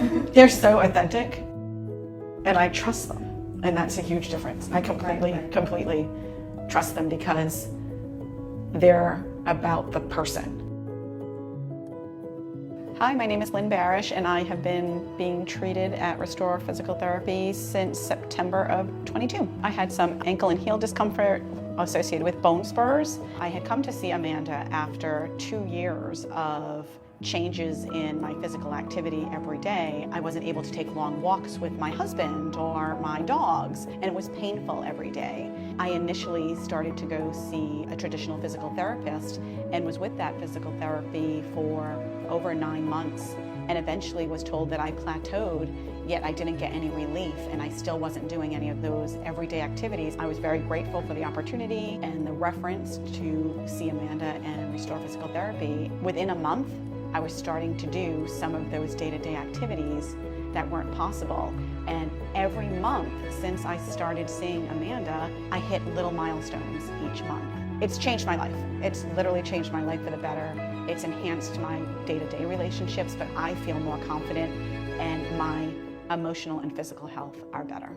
They're so authentic, and I trust them, and that's a huge difference. I completely trust them because they're about the person. Hi, my name is Lynne and I have been being treated at Restore Physical Therapy since September of 22. I had some ankle and heel discomfort associated with bone spurs. I had come to see Amanda after 2 years of changes in my physical activity every day. I wasn't able to take long walks with my husband or my dogs, and it was painful every day. I initially started to go see a traditional physical therapist and was with that physical therapy for over 9 months, and eventually was told that I plateaued, yet I didn't get any relief, and I still wasn't doing any of those everyday activities. I was very grateful for the opportunity and the reference to see Amanda and Restore Physical Therapy. Within a month, I was starting to do some of those day-to-day activities that weren't possible. And every month since I started seeing Amanda, I hit little milestones each month. It's changed my life. It's literally changed my life for the better. It's enhanced my day-to-day relationships, but I feel more confident and my emotional and physical health are better.